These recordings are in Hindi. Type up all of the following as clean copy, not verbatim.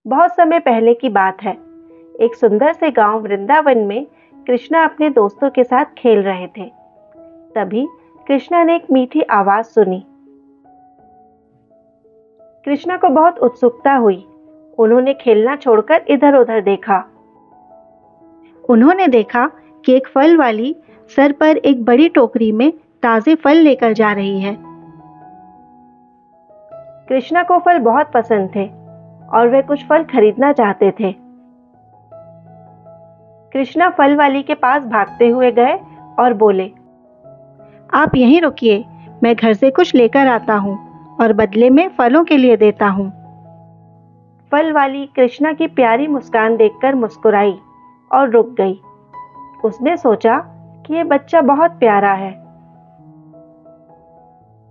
बहुत समय पहले की बात है। एक सुंदर से गांव वृंदावन में कृष्णा अपने दोस्तों के साथ खेल रहे थे। तभी कृष्णा ने एक मीठी आवाज सुनी। कृष्णा को बहुत उत्सुकता हुई। उन्होंने खेलना छोड़कर इधर-उधर देखा। उन्होंने देखा कि एक फल वाली सर पर एक बड़ी टोकरी में ताजे फल लेकर जा रही है। कृष्णा को फल बहुत पसंद थे और वे कुछ फल खरीदना चाहते थे। कृष्णा फल वाली के पास भागते हुए गए और बोले, आप यहीं रुकिए, मैं घर से कुछ लेकर आता हूँ और बदले में फलों के लिए देता हूँ। फल वाली कृष्णा की प्यारी मुस्कान देखकर मुस्कुराई और रुक गई। उसने सोचा कि यह बच्चा बहुत प्यारा है।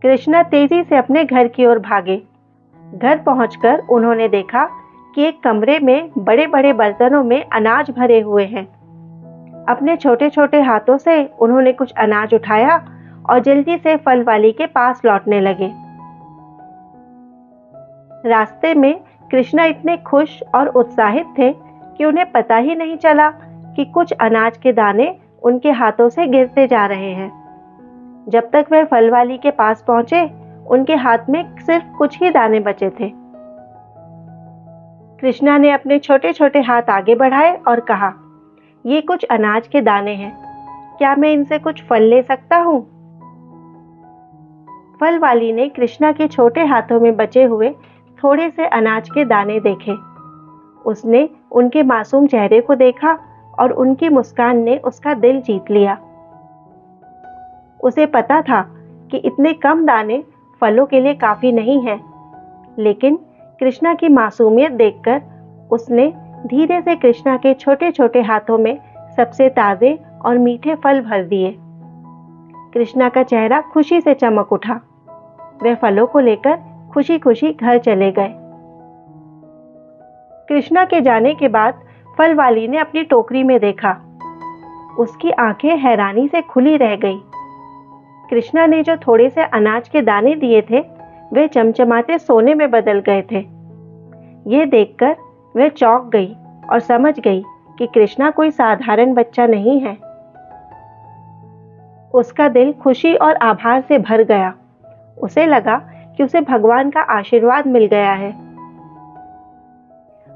कृष्णा तेजी से अपने घर की ओर भागे। घर पहुंचकर उन्होंने देखा कि एक कमरे में बड़े-बड़े बर्तनों में अनाज भरे हुए हैं। अपने छोटे-छोटे हाथों से उन्होंने कुछ अनाज उठाया और जल्दी से फल वाली के पास लौटने लगे। रास्ते में कृष्णा इतने खुश और उत्साहित थे कि उन्हें पता ही नहीं चला कि कुछ अनाज के दाने उनके हाथों से गिरते जा रहे हैं। जब तक वह फल वाली के पास पहुंचे, उनके हाथ में सिर्फ कुछ ही दाने बचे थे। कृष्णा ने अपने छोटे-छोटे हाथ आगे बढ़ाए और कहा, ये कुछ अनाज के दाने हैं, क्या मैं इनसे कुछ फल ले सकता हूँ? फल वाली ने कृष्णा के छोटे हाथों में बचे हुए थोड़े से अनाज के दाने देखे। उसने उनके मासूम चेहरे को देखा और उनकी मुस्कान ने उसका दिल जीत लिया। उसे पता था कि इतने कम दाने फलों के लिए काफी नहीं हैं, लेकिन कृष्णा की मासूमियत देखकर उसने धीरे से कृष्णा के छोटे-छोटे हाथों में सबसे ताजे और मीठे फल भर दिए। कृष्णा का चेहरा खुशी से चमक उठा। वे फलों को लेकर खुशी-खुशी घर चले गए। कृष्णा के जाने के बाद फल वाली ने अपनी टोकरी में देखा। उसकी आंखें हैरानी से खुली रह गई। कृष्णा ने जो थोड़े से अनाज के दाने दिए थे, वे चमचमाते सोने में बदल गए थे। ये देखकर वह चौंक गई और समझ गई कि कृष्णा कोई साधारण बच्चा नहीं है। उसका दिल खुशी और आभार से भर गया। उसे लगा कि उसे भगवान का आशीर्वाद मिल गया है।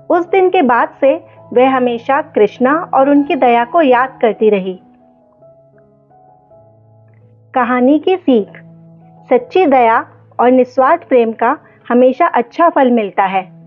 उस दिन के बाद से वह हमेशा कृष्णा और उनकी दया को याद करती रही। कहानी की सीख, सच्ची दया और निस्वार्थ प्रेम का हमेशा अच्छा फल मिलता है।